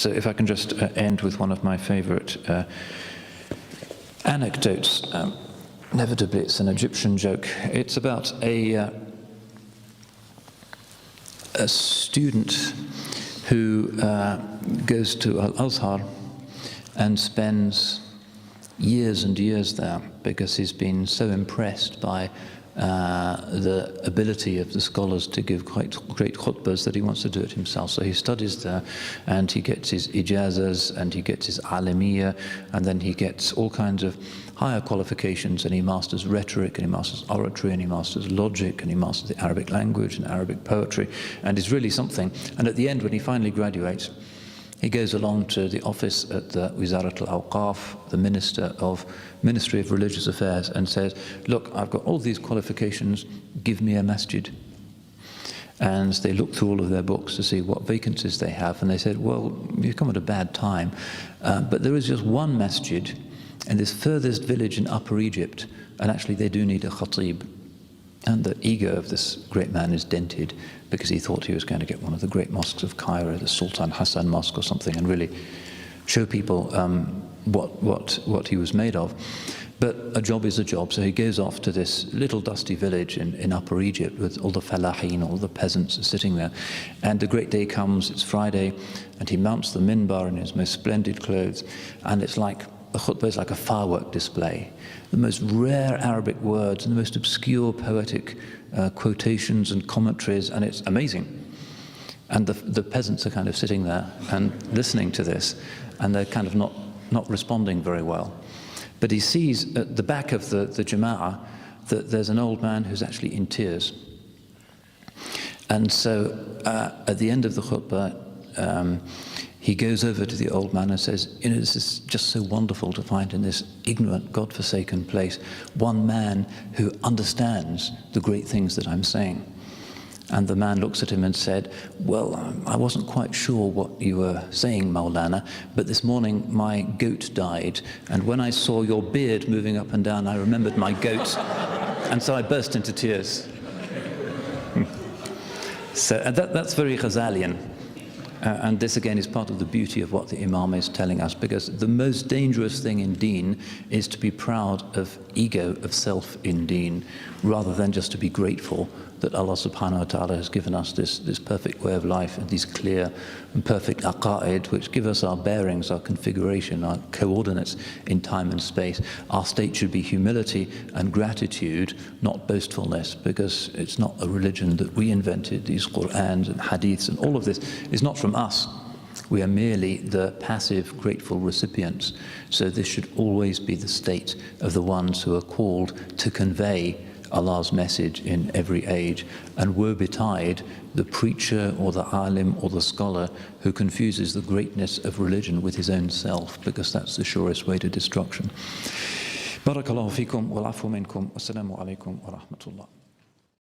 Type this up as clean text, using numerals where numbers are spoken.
So if I can just end with one of my favorite anecdotes. Inevitably, it's an Egyptian joke. It's about a student who goes to Al-Azhar and spends years and years there because he's been so impressed by the ability of the scholars to give quite great khutbahs that he wants to do it himself. So he studies there, and he gets his ijazas, and he gets his alamiya, and then he gets all kinds of higher qualifications, and he masters rhetoric, and he masters oratory, and he masters logic, and he masters the Arabic language and Arabic poetry, and is really something. And at the end, when he finally graduates, he goes along to the office at the Wizarat al-Awqaf, the Ministry of Religious Affairs, and says, look, I've got all these qualifications, give me a masjid. And they looked through all of their books to see what vacancies they have, and they said, well, you've come at a bad time, but there is just one masjid in this furthest village in Upper Egypt, and actually they do need a khatib. And the ego of this great man is dented because he thought he was going to get one of the great mosques of Cairo, the Sultan Hassan Mosque or something, and really show people what he was made of. But a job is a job, so he goes off to this little dusty village in Upper Egypt with all the falahin, all the peasants are sitting there. And the great day comes, it's Friday, and he mounts the minbar in his most splendid clothes, and it's like, the khutbah is like a firework display. The most rare Arabic words and the most obscure poetic quotations and commentaries, and it's amazing. And the peasants are kind of sitting there and listening to this, and they're kind of not responding very well. But he sees at the back of the jama'ah that there's an old man who's actually in tears. And so at the end of the khutbah, he goes over to the old man and says, you know, this is just so wonderful to find in this ignorant, God-forsaken place one man who understands the great things that I'm saying. And the man looks at him and said, well, I wasn't quite sure what you were saying, Maulana, but this morning my goat died, and when I saw your beard moving up and down, I remembered my goat, and so I burst into tears. So that's very Ghazalian. And this again is part of the beauty of what the Imam is telling us, because the most dangerous thing in deen is to be proud of ego, of self in deen, rather than just to be grateful that Allah subhanahu wa ta'ala has given us this perfect way of life and these clear and perfect aqa'id which give us our bearings, our configuration, our coordinates in time and space. Our state should be humility and gratitude, not boastfulness, because it's not a religion that we invented. These Qur'ans and Hadiths and all of this is not from us. We are merely the passive, grateful recipients. So this should always be the state of the ones who are called to convey Allah's message in every age, and woe betide the preacher or the alim or the scholar who confuses the greatness of religion with his own self, because that's the surest way to destruction. Barakallahu fikum wal afu minkum. Wassalamu alaikum wa rahmatullah.